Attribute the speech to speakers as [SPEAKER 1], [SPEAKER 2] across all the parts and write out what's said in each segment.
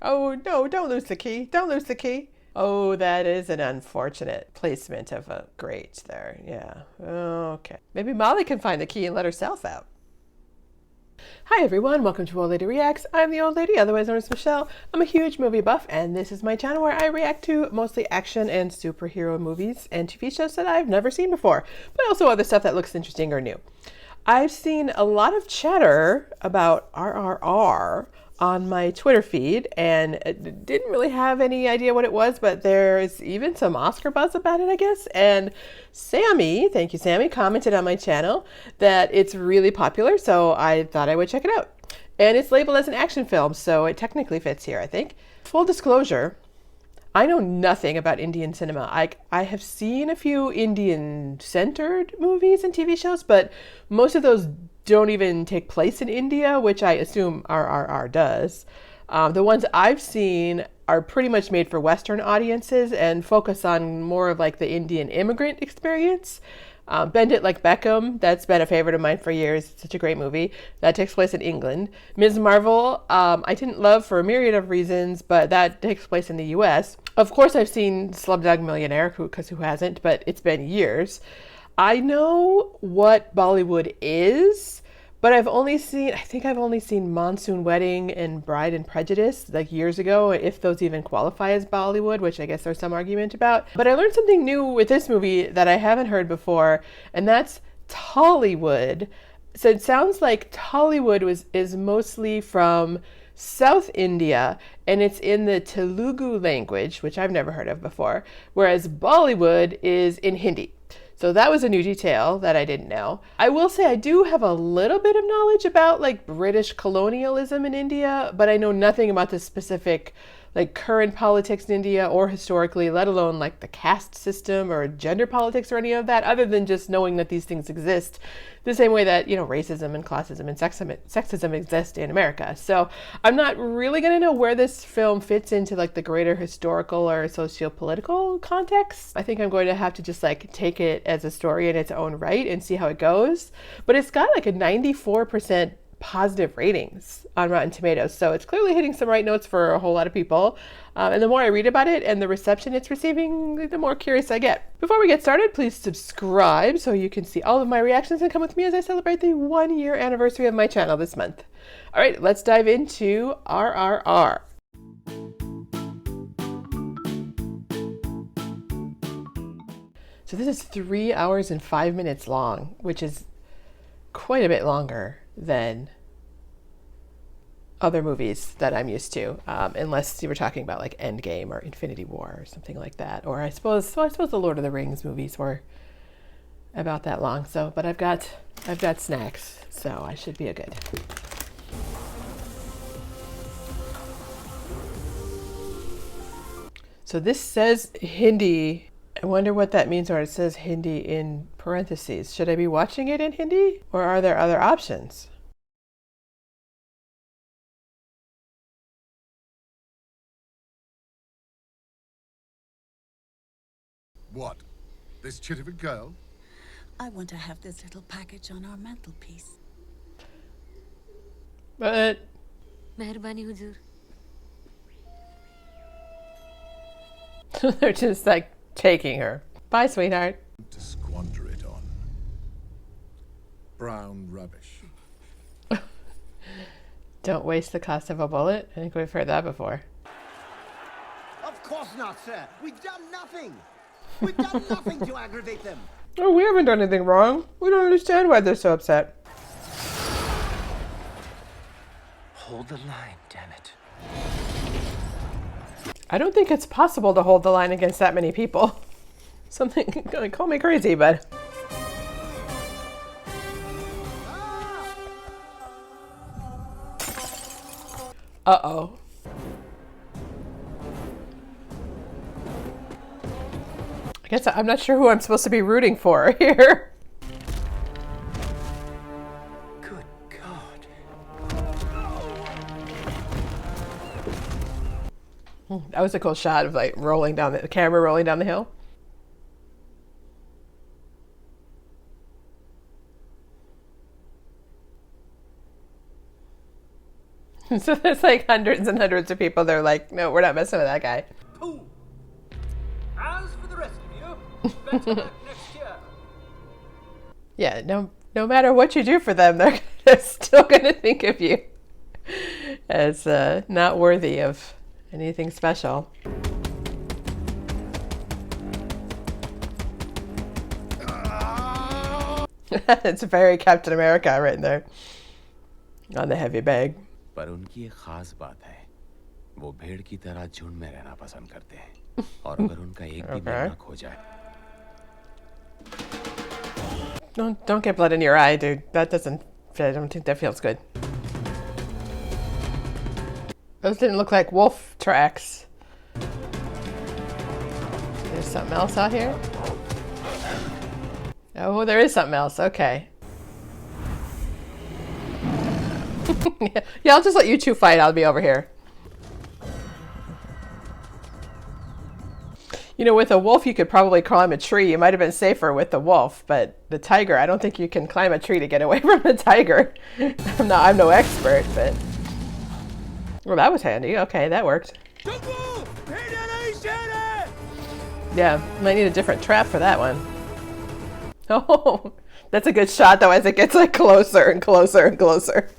[SPEAKER 1] Oh no, don't lose the key. Don't lose the key. Oh, that is an unfortunate placement of a grate there. Yeah. Okay. Maybe Molly can find the key and let herself out. Hi everyone, welcome to Old Lady Reacts. I'm the old lady, otherwise known as Michelle. I'm a huge movie buff, and this is my channel where I react to mostly action and superhero movies and TV shows that I've never seen before, but also other stuff that looks interesting or new. I've seen a lot of chatter about RRR on my Twitter feed and didn't really have any idea what it was, but there's even some Oscar buzz about it, I guess. And Sammy, thank you, Sammy, commented on my channel that it's really popular, so I thought I would check it out. And it's labeled as an action film, so it technically fits here, I think. Full disclosure, I know nothing about Indian cinema. I have seen a few Indian-centered movies and TV shows, but most of those don't even take place in India, which I assume RRR does. The ones I've seen are pretty much made for Western audiences and focus on more of like the Indian immigrant experience. Bend It Like Beckham, that's been a favorite of mine for years. It's such a great movie. That takes place in England. Ms. Marvel, I didn't love for a myriad of reasons, but that takes place in the US. Of course, I've seen Slumdog Millionaire, because who hasn't, but it's been years. I know what Bollywood is, but I think I've only seen Monsoon Wedding and Bride and Prejudice like years ago, if those even qualify as Bollywood, which I guess there's some argument about. But I learned something new with this movie that I haven't heard before, and that's Tollywood. So it sounds like Tollywood is mostly from South India, and it's in the Telugu language, which I've never heard of before, whereas Bollywood is in Hindi. So that was a new detail that I didn't know. I will say I do have a little bit of knowledge about like British colonialism in India, but I know nothing about the specific like current politics in India or historically, let alone like the caste system or gender politics or any of that, other than just knowing that these things exist the same way that, you know, racism and classism and sexism exist in America. So I'm not really going to know where this film fits into like the greater historical or socio-political context. I think I'm going to have to just like take it as a story in its own right and see how it goes. But it's got like a 94% positive ratings on Rotten Tomatoes, so it's clearly hitting some right notes for a whole lot of people. And the more I read about it and the reception it's receiving, the more curious I get. Before we get started, please subscribe so you can see all of my reactions and come with me as I celebrate the 1-year anniversary of my channel this month. All right, let's dive into RRR. So this is 3 hours and 5 minutes long, which is quite a bit longer than other movies that I'm used to, unless you were talking about like Endgame or Infinity War or something like that. Or I suppose the Lord of the Rings movies were about that long. So, but I've got snacks, so I should be a good. So this says Hindi. I wonder what that means, or it says Hindi in parentheses. Should I be watching it in Hindi, or are there other options?
[SPEAKER 2] What? This chit of a girl?
[SPEAKER 3] I want to have this little package on our mantelpiece.
[SPEAKER 1] But
[SPEAKER 4] मेहरबानी हुजूर.
[SPEAKER 1] they're just like taking her. Bye, sweetheart.
[SPEAKER 2] To squander it on brown rubbish.
[SPEAKER 1] Don't waste the cost of a bullet. I think we've heard that before.
[SPEAKER 5] Of course not, sir. We've done nothing. We've done nothing to aggravate them.
[SPEAKER 1] Oh, we haven't done anything wrong. We don't understand why they're so upset.
[SPEAKER 5] Hold the line, damn it.
[SPEAKER 1] I don't think it's possible to hold the line against that many people. Something gonna call me crazy, but. Uh-oh. I guess I'm not sure who I'm supposed to be rooting for here.
[SPEAKER 5] Good God.
[SPEAKER 1] That was a cool shot of like the camera rolling down the hill. So there's like hundreds and hundreds of people. They're like, no, we're not messing with that guy.
[SPEAKER 6] Pooh. As for the rest of you, better back next year.
[SPEAKER 1] Yeah, no matter what you do for them, they're still going to think of you as not worthy of anything special. It's very Captain America right there on the heavy bag.
[SPEAKER 7] पर उनकी एक खास बात है, वो भेड़ की तरह झुंड में रहना पसंद करते हैं, और अगर उनका एक भी मेमना खो जाए,
[SPEAKER 1] Don't get blood in your eye, dude. I don't think that feels good. Those didn't look like wolf tracks. There's something else out here? Oh, there is something else. Okay. Yeah, I'll just let you two fight. I'll be over here. You know, with a wolf, you could probably climb a tree. It might have been safer with the wolf, but the tiger, I don't think you can climb a tree to get away from the tiger. I'm no expert, but... Well, that was handy. Okay, that worked. Yeah, might need a different trap for that one. Oh, that's a good shot, though, as it gets, like, closer and closer and closer.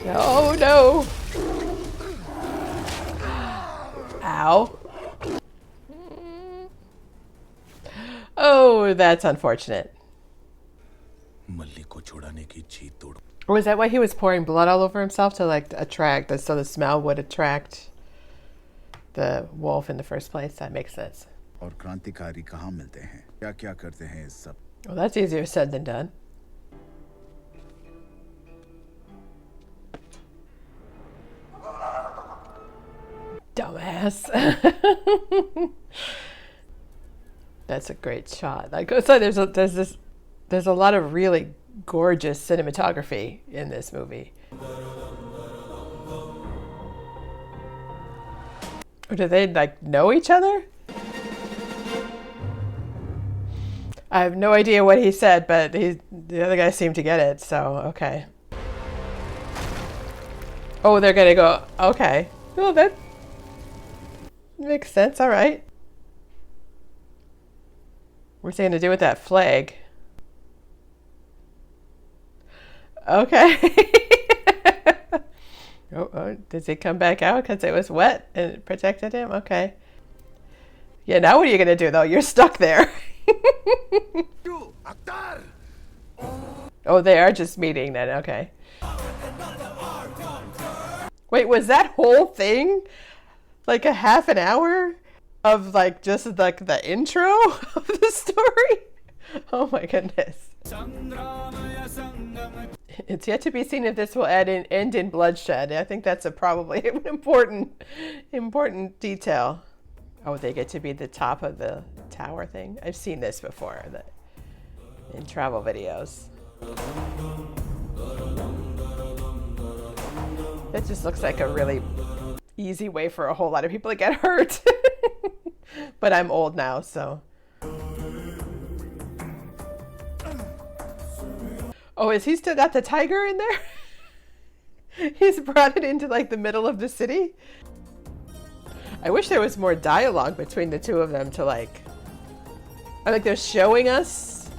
[SPEAKER 1] Oh, no. Ow. Oh, that's unfortunate. Or was that why he was pouring blood all over himself to like attract, so the smell would attract the wolf in the first place? That makes sense.
[SPEAKER 2] और क्रांतिकारी कहाँ मिलते हैं? क्या-क्या करते हैं इस सब?
[SPEAKER 1] Well, that's easier said than done. Dumbass. That's a great shot. Like I said, there's a lot of really gorgeous cinematography in this movie. Or do they like know each other? I have no idea what he said, but the other guy seemed to get it, so okay. Oh, they're gonna go, okay. Well, that makes sense, all right. What's he gonna do with that flag? Okay. Oh, does he come back out because it was wet and it protected him? Okay. Yeah, now what are you gonna do though? You're stuck there. Oh, they are just meeting then, okay. Wait, was that whole thing like a half an hour of like just like the intro of the story? Oh my goodness. It's yet to be seen if this will end in bloodshed. I think that's probably an important detail. Oh, they get to be the top of the tower thing. I've seen this before in travel videos. That just looks like a really easy way for a whole lot of people to get hurt. But I'm old now, so. Oh, has he still got the tiger in there? He's brought it into like the middle of the city. I wish there was more dialogue between the two of them to like, I like they're showing us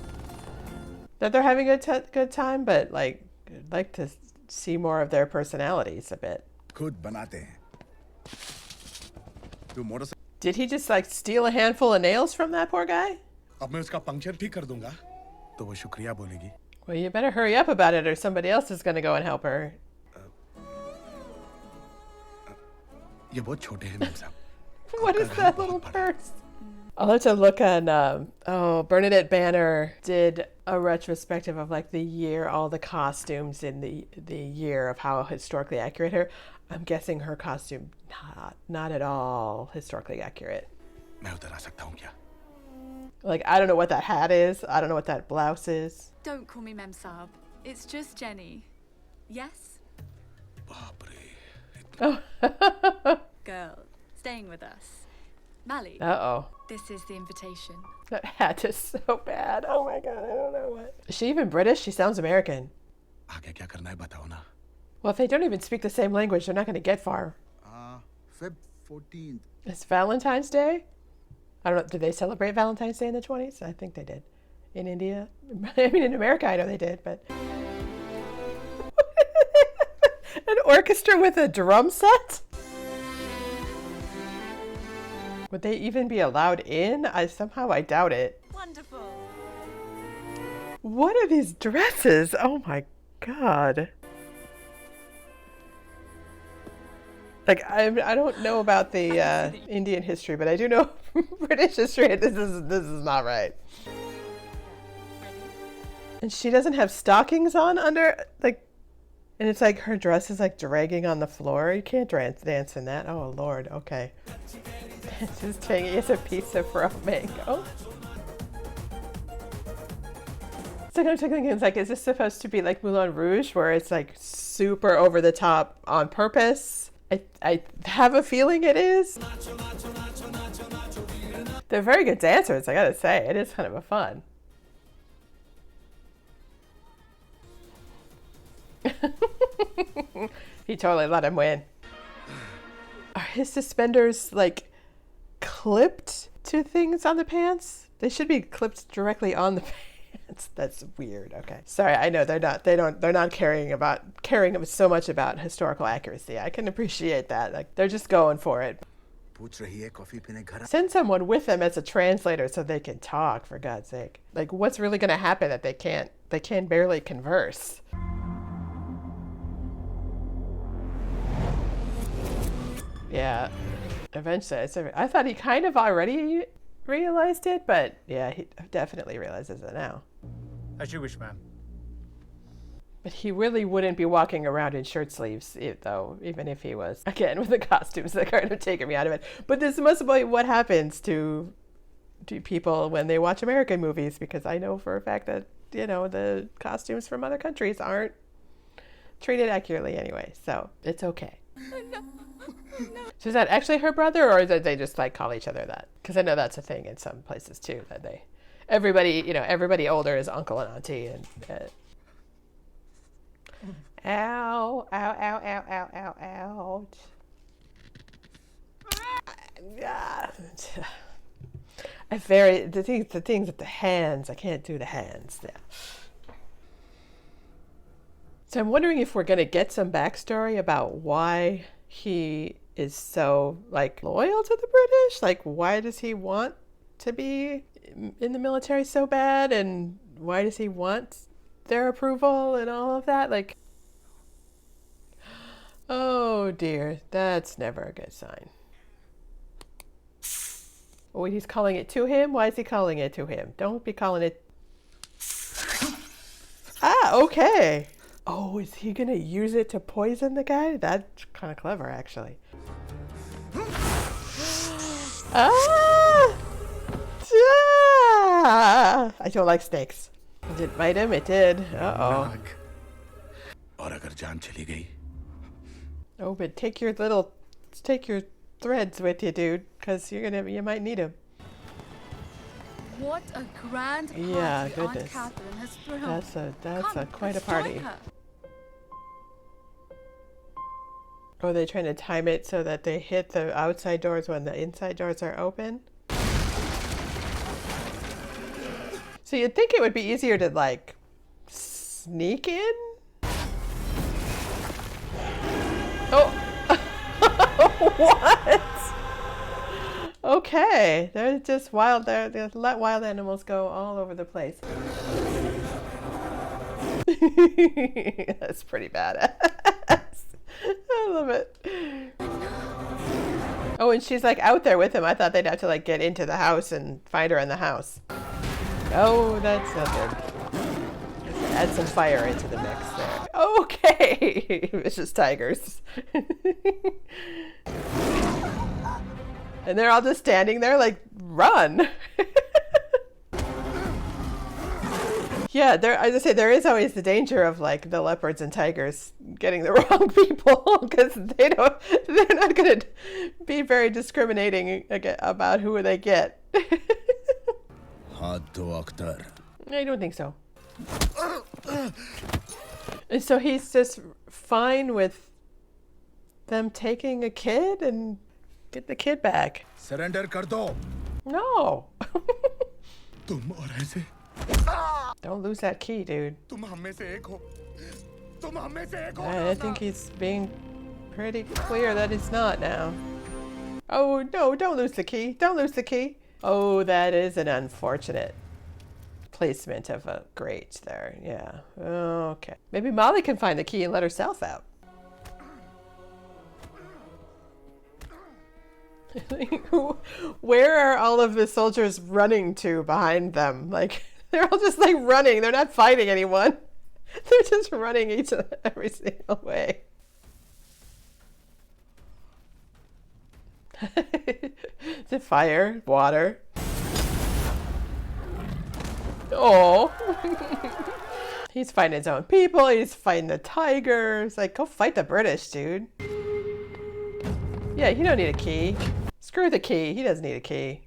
[SPEAKER 1] that they're having a good time, but like, I'd like to see more of their personalities a bit.
[SPEAKER 2] खुद बनाते हैं. तू motorcycle.
[SPEAKER 1] Did he just like steal a handful of nails from that poor guy?
[SPEAKER 2] अब मैं उसका puncture ठीक कर दूंगा, तो वो शुक्रिया बोलेगी.
[SPEAKER 1] Well, you better hurry up about it or somebody else is going to go and help her.
[SPEAKER 2] ये बहुत छोटे हैं मेरे साहब.
[SPEAKER 1] What is that little purse? I'll have to look on, Bernadette Banner did a retrospective of like the year, all the costumes in the year of how historically accurate her. I'm guessing her costume, not at all historically accurate.
[SPEAKER 2] मैं उधर आ सकता हूँ क्या?
[SPEAKER 1] Like, I don't know what that hat is. I don't know what that blouse is.
[SPEAKER 8] Don't call me Mem Saab. It's just Jenny. Yes?
[SPEAKER 2] बाप रे.
[SPEAKER 1] Oh.
[SPEAKER 8] Girl, staying with us. Mally.
[SPEAKER 1] Uh-oh.
[SPEAKER 8] This is the invitation.
[SPEAKER 1] That hat is so bad. Oh my God, I don't know what. Is she even British? She sounds American.
[SPEAKER 2] आगे क्या करना है बताओ ना.
[SPEAKER 1] Well, if they don't even speak the same language, they're not going to get far.
[SPEAKER 2] Feb 14th.
[SPEAKER 1] It's Valentine's Day? I don't know. Did they celebrate Valentine's Day in the 20s? I think they did. In India? I mean, in America, I know they did, but... An orchestra with a drum set? Would they even be allowed in? Somehow I doubt it.
[SPEAKER 3] Wonderful.
[SPEAKER 1] What are these dresses? Oh my god. Like, I don't know about the Indian history, but I do know British history. This is not right. And she doesn't have stockings on under, like, and it's like her dress is like dragging on the floor. You can't dance in that. Oh Lord, okay. Just taking it's a piece of mango. So I'm thinking, it's like, is this supposed to be like Moulin Rouge, where it's like super over the top on purpose? I have a feeling it is. They're very good dancers, I gotta say. It is kind of a fun. He totally let him win. Are his suspenders like clipped to things on the pants? They should be clipped directly on the pants. That's weird. Okay. Sorry, I know they're not caring so much about historical accuracy. I can appreciate that. Like, they're just going for it. Send someone with them as a translator so they can talk, for God's sake. Like, what's really going to happen that they can barely converse? Yeah, eventually. I thought he kind of already realized it, but yeah, he definitely realizes it now.
[SPEAKER 6] As you wish, ma'am.
[SPEAKER 1] But he really wouldn't be walking around in shirt sleeves, though, even if he was. Again, with the costumes that kind of taking me out of it. But this must be what happens to people when they watch American movies, because I know for a fact that, the costumes from other countries aren't treated accurately anyway, so it's okay. So is that actually her brother, or did they just like call each other that? Because I know that's a thing in some places too, that everybody older is uncle and auntie, and ow, ow, ow, ow, ow, ow, ouch. The things with the hands, I can't do the hands. Yeah. So I'm wondering if we're gonna get some backstory about why he is so like loyal to the British. Like, why does he want to be in the military so bad, and why does he want their approval and all of that? Like, oh dear, that's never a good sign. Oh, he's calling it to him? Why is he calling it to him? Don't be calling it. Ah, okay. Oh, is he gonna use it to poison the guy? That's kind of clever, actually. Ah! Ah! I don't like snakes. Did it bite him? It did. Uh-oh. Oh, but take your threads with you, dude, because you might need them.
[SPEAKER 8] What a grand party
[SPEAKER 1] Yeah,
[SPEAKER 8] Aunt
[SPEAKER 1] goodness.
[SPEAKER 8] Catherine has thrown.
[SPEAKER 1] That's quite a
[SPEAKER 8] let's join
[SPEAKER 1] party.
[SPEAKER 8] her.
[SPEAKER 1] Oh, they're trying to time it so that they hit the outside doors when the inside doors are open. So you'd think it would be easier to like sneak in? Oh, what? Okay, they're just wild. They let wild animals go all over the place. That's pretty badass. I love it. Oh, and she's like out there with him. I thought they'd have to like get into the house and find her in the house. Oh, that's not good. Just add some fire into the mix there. Okay, vicious tigers. And they're all just standing there like, run. Yeah, as I say, there is always the danger of like the leopards and tigers getting the wrong people, because they're not going to be very discriminating about who they get. I don't think so. And so he's just fine with them taking a kid and get the kid back.
[SPEAKER 2] Surrender कर दो.
[SPEAKER 1] No.
[SPEAKER 2] तुम और ऐसे
[SPEAKER 1] Don't lose that key, dude.
[SPEAKER 2] तुम हम में से एक हो. तुम हम में से एक हो.
[SPEAKER 1] I think he's being pretty clear that he's not now. Oh, no, don't lose the key. Don't lose the key. Oh, that is an unfortunate placement of a grate there. Yeah. Okay. Maybe Molly can find the key and let herself out. Where are all of the soldiers running to behind them? Like, they're all just like running. They're not fighting anyone. They're just running every single way. Is it fire? Water? Oh. He's fighting his own people. He's fighting the tigers. Like, go fight the British, dude. Yeah, you don't need a key. Screw the key. He doesn't need a key.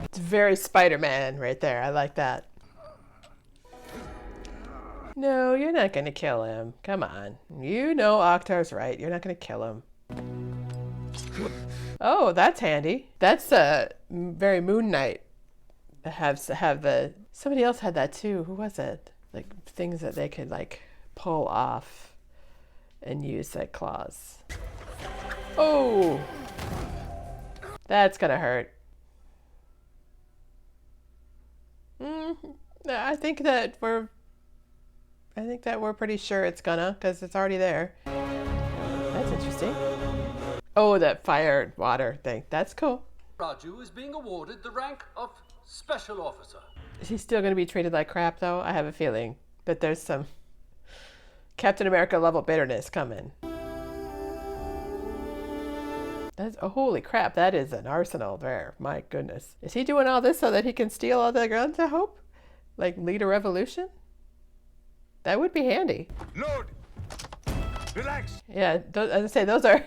[SPEAKER 1] It's very Spider-Man right there. I like that. No, you're not going to kill him. Come on. You know Oktar's right. You're not going to kill him. Oh, that's handy. That's a very Moon Knight. Have the... Somebody else had that too. Who was it? Like things that they could like pull off and use like claws. Oh! That's going to hurt. I think that we're pretty sure it's gonna, because it's already there. That's interesting. Oh, that fire water thing. That's cool.
[SPEAKER 6] Raju is being awarded the rank of Special Officer.
[SPEAKER 1] Is he still gonna be treated like crap, though? I have a feeling that there's some Captain America level bitterness coming. That's, oh, holy crap, that is an arsenal there. My goodness. Is he doing all this so that he can steal all the guns, I hope? Like, lead a revolution? That would be handy.
[SPEAKER 2] Load. Relax.
[SPEAKER 1] Yeah, as I say, those are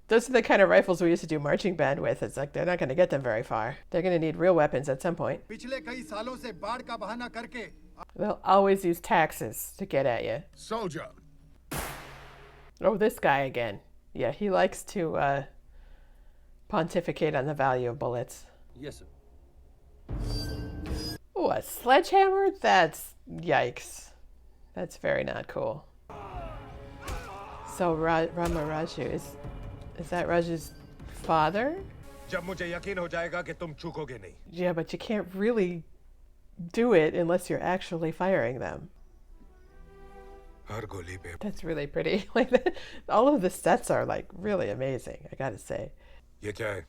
[SPEAKER 1] the kind of rifles we used to do marching band with. It's like they're not going to get them very far. They're going to need real weapons at some point.
[SPEAKER 2] पिछले कई सालों से बाढ़ का बहाना करके.
[SPEAKER 1] They'll always use taxes to get at you.
[SPEAKER 2] Soldier.
[SPEAKER 1] Oh, this guy again. Yeah, he likes to pontificate on the value of bullets.
[SPEAKER 6] Yes, sir.
[SPEAKER 1] Oh, a sledgehammer? That's yikes. That's very not cool. So Raju is that Raju's father?
[SPEAKER 2] जब मुझे यकीन हो जाएगा कि तुम चूकोगे नहीं.
[SPEAKER 1] Yeah, but you can't really do it unless you're actually firing them.
[SPEAKER 2] हर गोली पे.
[SPEAKER 1] That's really pretty. Like all of the sets are like really amazing, I gotta say.
[SPEAKER 2] ये क्या है?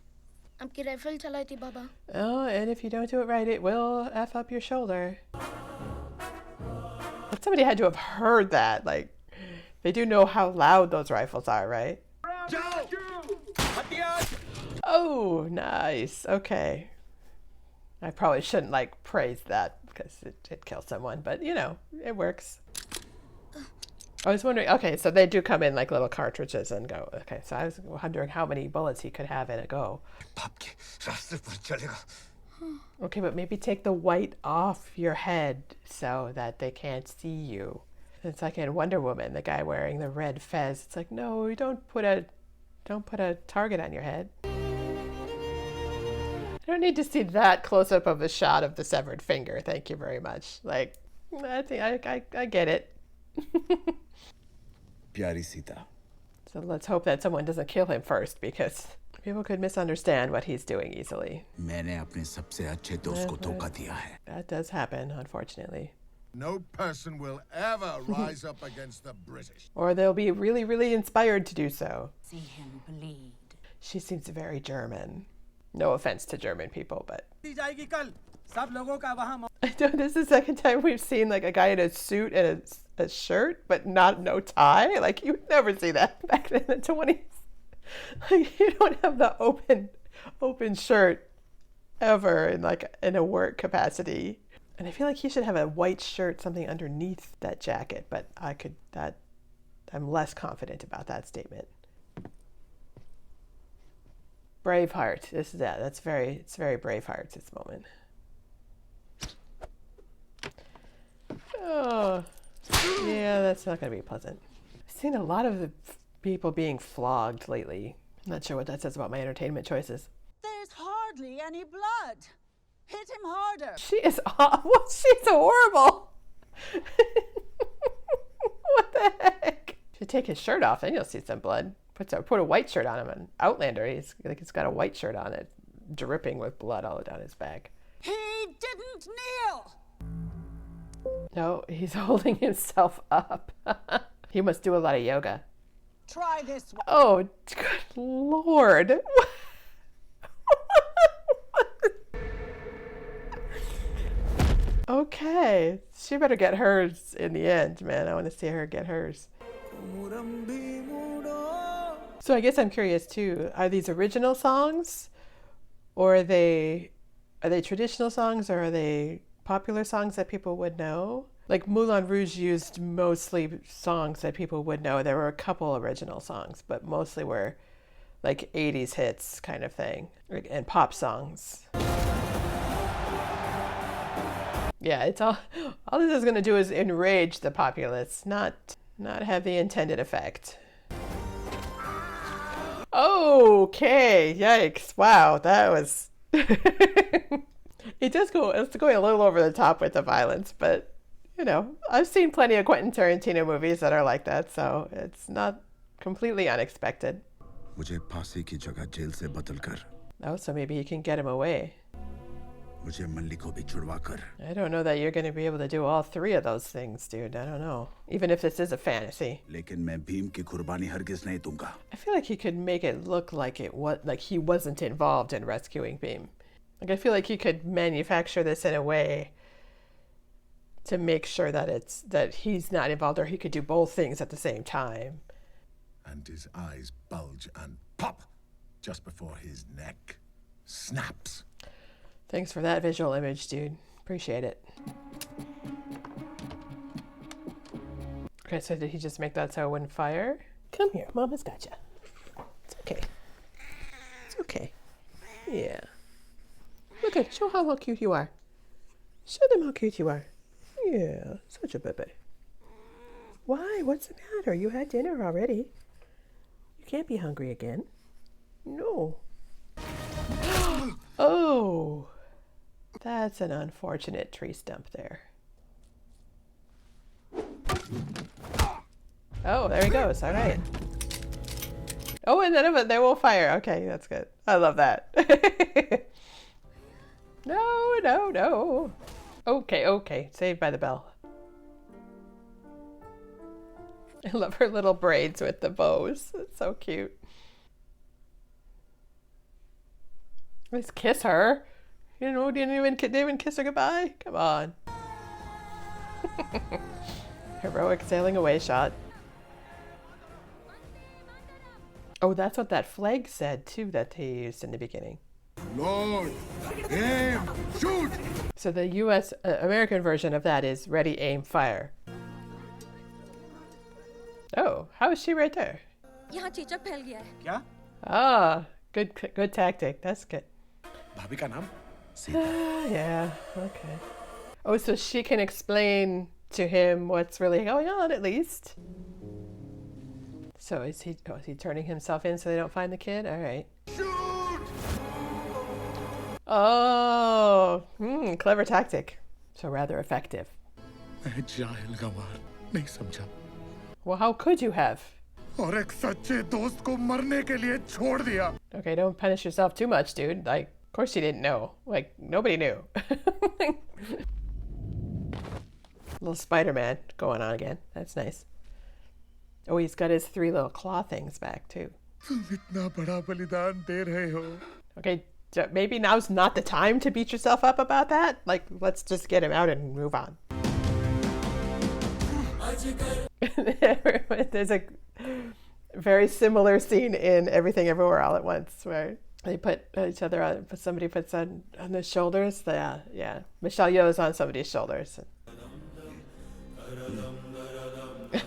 [SPEAKER 9] आपकी राइफल चलाई थी बाबा.
[SPEAKER 1] Oh, and if you don't do it right, it will F up your shoulder. But somebody had to have heard that. Like, they do know how loud those rifles are, right? Oh, nice. Okay. I probably shouldn't, like, praise that because it did kill someone, but, you know, it works. I was wondering, okay, so they do come in like little cartridges and go. Okay, so I was wondering how many bullets he could have in a go. Okay, but maybe take the white off your head so that they can't see you. It's like in Wonder Woman, the guy wearing the red fez. It's like, no, you don't put a target on your head. I don't need to see that close up of a shot of the severed finger. Thank you very much. Like, I think I get it.
[SPEAKER 2] प्यारी Sita.
[SPEAKER 1] So let's hope that someone doesn't kill him first, because people could misunderstand what he's doing easily.
[SPEAKER 2] मैंने अपने सबसे अच्छे दोस्त को धोखा दिया है.
[SPEAKER 1] That does happen, unfortunately.
[SPEAKER 10] No person will ever rise up against the British.
[SPEAKER 1] Or they'll be really, really inspired to do so.
[SPEAKER 3] See him bleed.
[SPEAKER 1] She seems very German. No offense to German people, but... I know this is the second time we've seen like a guy in a suit and a shirt, but no tie. Like, you would never see that back in the 20s. Like, you don't have the open shirt ever in a work capacity. And I feel like he should have a white shirt, something underneath that jacket, but I'm less confident about that statement. Braveheart. It's very Braveheart, this moment. Oh, yeah, that's not going to be pleasant. I've seen a lot of the people being flogged lately. Not sure what that says about my entertainment choices.
[SPEAKER 3] There's hardly any blood. Hit him harder.
[SPEAKER 1] She is awful. She's horrible. What the heck? Should take his shirt off, then you'll see some blood. Put a white shirt on him. An Outlander, he's got a white shirt on it, dripping with blood all down his back.
[SPEAKER 3] He didn't kneel.
[SPEAKER 1] No, he's holding himself up. He must do a lot of yoga.
[SPEAKER 3] Try this one.
[SPEAKER 1] Oh, good Lord. Okay, she better get hers in the end, man. I want to see her get hers. So I guess I'm curious too. Are these original songs, or are they traditional songs, or are they popular songs that people would know? Like Moulin Rouge used mostly songs that people would know. There were a couple original songs, but mostly were like 80s hits kind of thing, and pop songs. Yeah, it's all this is going to do is enrage the populace, not have the intended effect. Okay, yikes. Wow, that was it's going a little over the top with the violence, but you know, I've seen plenty of Quentin Tarantino movies that are like that, so it's not completely unexpected.
[SPEAKER 2] मुझे फांसी की जगह jail से बदलकर
[SPEAKER 1] Oh, so maybe you can get him away.
[SPEAKER 2] मुझे मल्ली को भी छुड़वाकर
[SPEAKER 1] I don't know that you're going to be able to do all three of those things, dude. I don't know. Even if this is a fantasy.
[SPEAKER 2] लेकिन मैं भीम की कुर्बानी हरगिज नहीं दूंगा.
[SPEAKER 1] I feel like he could make it look like he wasn't involved in rescuing Beam. Like I feel like he could manufacture this in a way to make sure that he's not involved, or he could do both things at the same time.
[SPEAKER 10] And his eyes bulge and pop just before his neck snaps.
[SPEAKER 1] Thanks for that visual image, dude. Appreciate it. Okay, so did he just make that so it wouldn't fire? Come here, Mama's got you. It's okay. It's okay. Yeah. Look at, show how cute you are. Show them how cute you are. Yeah, such a baby. Why? What's the matter? You had dinner already. You can't be hungry again. No. Oh. That's an unfortunate tree stump there. Oh, there he goes. All right. Oh, and then they will fire. Okay, that's good. I love that. No. Okay. Saved by the bell. I love her little braids with the bows. It's so cute. Let's kiss her. You know, didn't even kiss her goodbye? Come on. Heroic sailing away shot. Oh, that's what that flag said too that they used in the beginning.
[SPEAKER 10] Lord, aim, shoot!
[SPEAKER 1] So the US American version of that is ready, aim, fire. Oh, how is she right there?
[SPEAKER 3] यहाँ चीचक फैल गया है.
[SPEAKER 6] क्या?
[SPEAKER 1] Ah, good tactic. That's good.
[SPEAKER 10] भाभी का नाम?
[SPEAKER 1] Yeah, okay. Oh, so she can explain to him what's really going on, at least. So is he turning himself in so they don't find the kid? All right.
[SPEAKER 10] Shoot!
[SPEAKER 1] Oh, clever tactic. So rather effective.
[SPEAKER 10] मैं जाहिल गंवार नहीं समझा.
[SPEAKER 1] Well, how could you have?
[SPEAKER 10] और एक सच्चे दोस्त को मरने के लिए छोड़ दिया.
[SPEAKER 1] Okay, don't punish yourself too much, dude. Like, of course you didn't know. Like, nobody knew. Little Spider-Man going on again. That's nice. Oh, he's got his 3 little claw things back, too.
[SPEAKER 10] तुम इतना बड़ा बलिदान दे रहे हो.
[SPEAKER 1] Okay, maybe now's not the time to beat yourself up about that. Like, let's just get him out and move on. There's a very similar scene in Everything Everywhere All at Once where they put each other on, somebody puts on their shoulders. Yeah. Michelle Yeoh's on somebody's shoulders.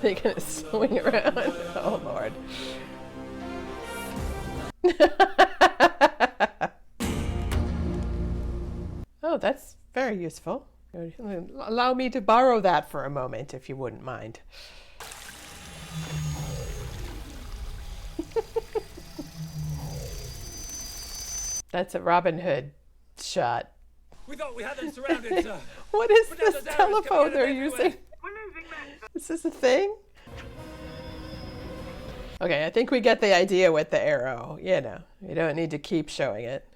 [SPEAKER 1] They're gonna swing around. Oh Lord. Oh, that's very useful. Allow me to borrow that for a moment, if you wouldn't mind. That's a Robin Hood shot.
[SPEAKER 6] We thought we had them surrounded, sir.
[SPEAKER 1] What is
[SPEAKER 6] But now
[SPEAKER 1] this
[SPEAKER 6] those arrows
[SPEAKER 1] telephone
[SPEAKER 6] coming
[SPEAKER 1] they're
[SPEAKER 6] out of
[SPEAKER 1] using?
[SPEAKER 6] everywhere. We're losing men.
[SPEAKER 1] Is this a thing? Okay, I think we get the idea with the arrow. You know, you don't need to keep showing it.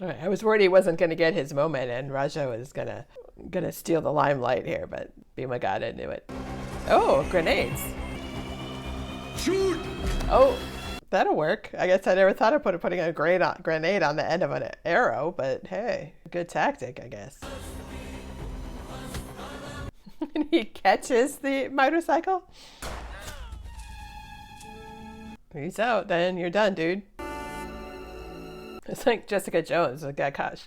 [SPEAKER 1] Okay, I was worried he wasn't going to get his moment and Raja was gonna steal the limelight here, but be my god, I knew it. Oh, grenades.
[SPEAKER 10] Shoot!
[SPEAKER 1] Oh, that'll work. I guess I never thought of putting a grenade on the end of an arrow, but hey, good tactic, I guess. And he catches the motorcycle. He's out, then you're done, dude. It's like Jessica Jones, the guy caught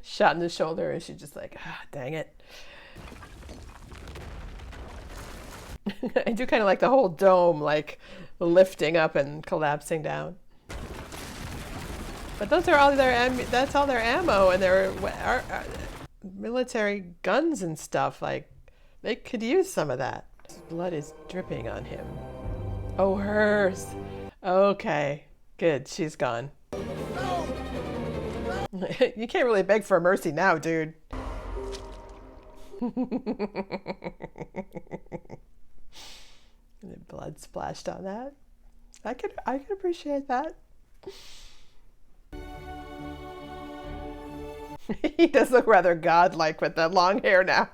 [SPEAKER 1] shot in the shoulder, and she's just like, ah, dang it. I do kind of like the whole dome, like lifting up and collapsing down. But those are all that's all their ammo and their military guns and stuff. Like, they could use some of that. Blood is dripping on him. Oh, hers. Okay, good. She's gone. You can't really beg for mercy now, dude. The blood splashed on that. I could appreciate that. He does look rather godlike with that long hair now.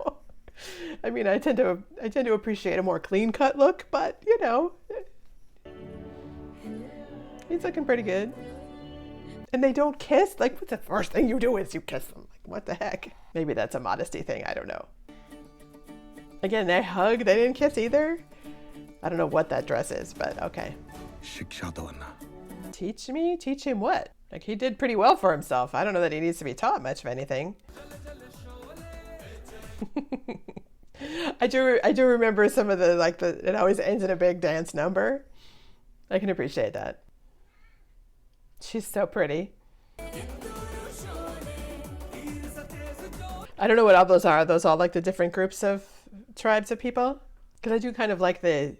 [SPEAKER 1] I mean, I tend to appreciate a more clean-cut look, but you know, he's looking pretty good. And they don't kiss? Like, what's the first thing you do is you kiss them? Like, what the heck? Maybe that's a modesty thing, I don't know. Again, they hug, they didn't kiss either? I don't know what that dress is, but okay. Teach me? Teach him what? Like, he did pretty well for himself. I don't know that he needs to be taught much of anything. I do remember some of it always ends in a big dance number. I can appreciate that. She's so pretty. I don't know what all those are. Are those all like the different groups of tribes of people? Because I do kind of like the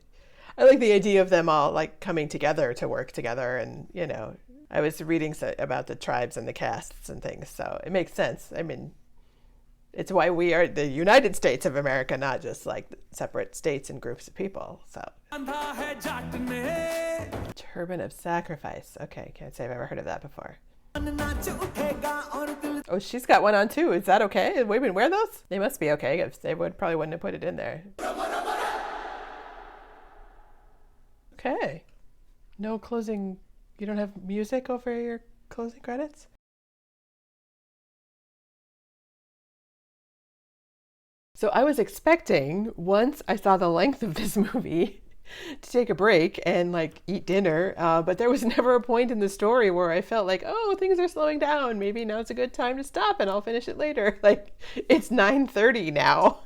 [SPEAKER 1] idea of them all like coming together to work together. And, you know, I was reading about the tribes and the castes and things. So it makes sense. I mean, it's why we are the United States of America, not just like separate states and groups of people. So. Turban of Sacrifice. Okay, can't say I've ever heard of that before. Oh, she's got one on too. Is that okay? Did women wear those? They must be okay, because they probably wouldn't have put it in there. Okay. No closing. You don't have music over your closing credits? So I was expecting, once I saw the length of this movie, to take a break and like eat dinner, but there was never a point in the story where I felt like, oh, things are slowing down. Maybe now's a good time to stop and I'll finish it later. Like, it's 9:30 now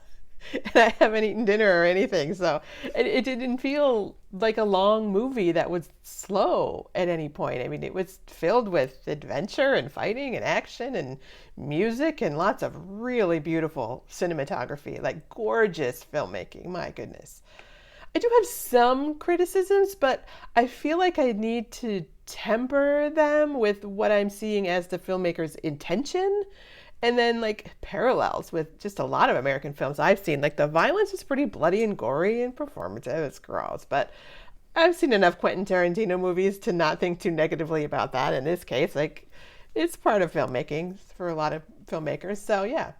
[SPEAKER 1] and I haven't eaten dinner or anything. So it didn't feel like a long movie that was slow at any point. I mean, it was filled with adventure and fighting and action and music and lots of really beautiful cinematography, like gorgeous filmmaking. My goodness. I do have some criticisms, but I feel like I need to temper them with what I'm seeing as the filmmaker's intention, and then like parallels with just a lot of American films I've seen. Like, the violence is pretty bloody and gory and performative. It's gross, but I've seen enough Quentin Tarantino movies to not think too negatively about that. In this case, like, it's part of filmmaking for a lot of filmmakers. So yeah,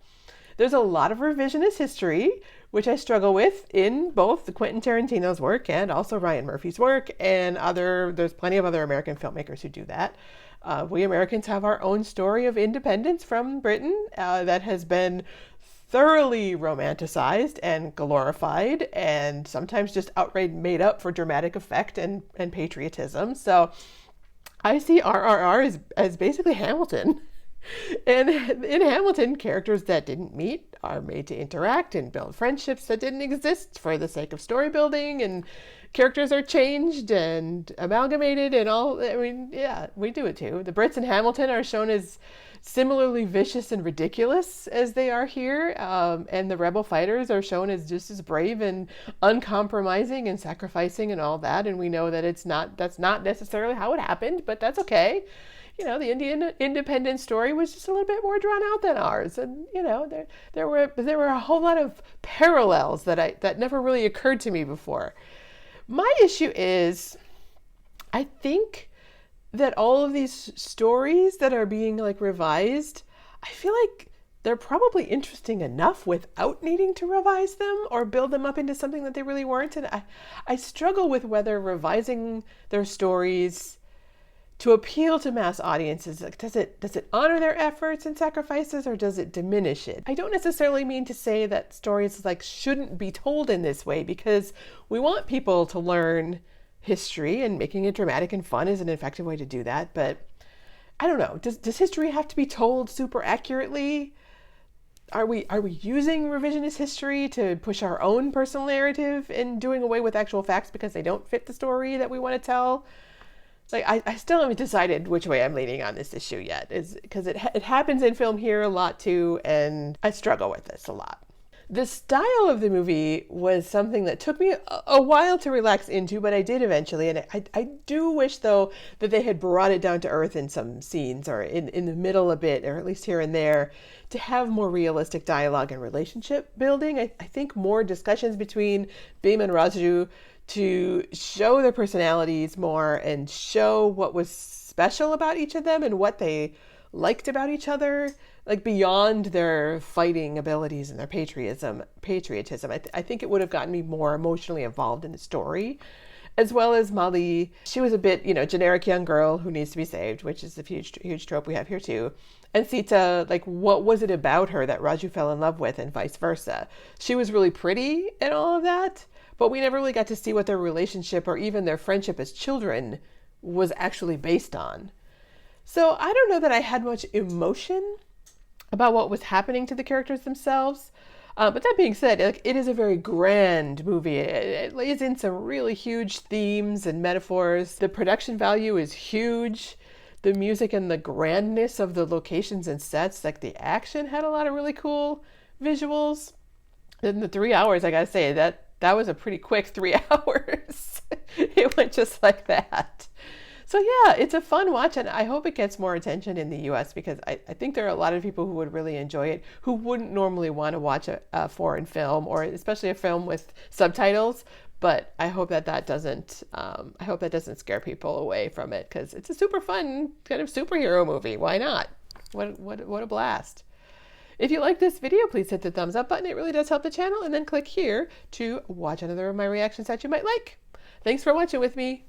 [SPEAKER 1] there's a lot of revisionist history, which I struggle with in both the Quentin Tarantino's work and also Ryan Murphy's work, and there's plenty of other American filmmakers who do that. We Americans have our own story of independence from Britain that has been thoroughly romanticized and glorified, and sometimes just outright made up for dramatic effect and patriotism. So I see RRR as basically Hamilton. And in Hamilton, characters that didn't meet are made to interact and build friendships that didn't exist for the sake of story building, and characters are changed and amalgamated and all. I mean, yeah, we do it too. The Brits in Hamilton are shown as similarly vicious and ridiculous as they are here, and the rebel fighters are shown as just as brave and uncompromising and sacrificing and all that. And we know that that's not necessarily how it happened, but that's okay. You know, the Indian independence story was just a little bit more drawn out than ours, and you know, there were a whole lot of parallels that never really occurred to me before. My issue is, I think that all of these stories that are being like revised, I feel like they're probably interesting enough without needing to revise them or build them up into something that they really weren't. And I struggle with whether revising their stories to appeal to mass audiences, like, does it honor their efforts and sacrifices, or does it diminish it? I don't necessarily mean to say that stories like shouldn't be told in this way, because we want people to learn history, and making it dramatic and fun is an effective way to do that. But I don't know, does history have to be told super accurately? Are we using revisionist history to push our own personal narrative and doing away with actual facts because they don't fit the story that we want to tell? Like, I still haven't decided which way I'm leaning on this issue yet, is because it happens in film here a lot too, and I struggle with this a lot. The style of the movie was something that took me a while to relax into, but I did eventually. And I do wish, though, that they had brought it down to earth in some scenes, or in the middle a bit, or at least here and there, to have more realistic dialogue and relationship building. I think more discussions between Bhim and Raju to show their personalities more and show what was special about each of them and what they liked about each other, like beyond their fighting abilities and their patriotism. I think it would have gotten me more emotionally involved in the story, as well as Mali. She was a bit, generic young girl who needs to be saved, which is a huge trope we have here too. And Sita, like, what was it about her that Raju fell in love with, and vice versa? She was really pretty and all of that, but we never really got to see what their relationship or even their friendship as children was actually based on. So I don't know that I had much emotion about what was happening to the characters themselves. But that being said, like, it is a very grand movie. It lays in some really huge themes and metaphors. The production value is huge. The music and the grandness of the locations and sets, like the action, had a lot of really cool visuals. In the 3 hours, I gotta say, that was a pretty quick 3 hours. It went just like that. So yeah, it's a fun watch, and I hope it gets more attention in the US, because I think there are a lot of people who would really enjoy it, who wouldn't normally want to watch a foreign film, or especially a film with subtitles. But I hope that doesn't scare people away from it, because it's a super fun kind of superhero movie. Why not? What a blast. If you like this video, please hit the thumbs up button. It really does help the channel. And then click here to watch another of my reactions that you might like. Thanks for watching with me.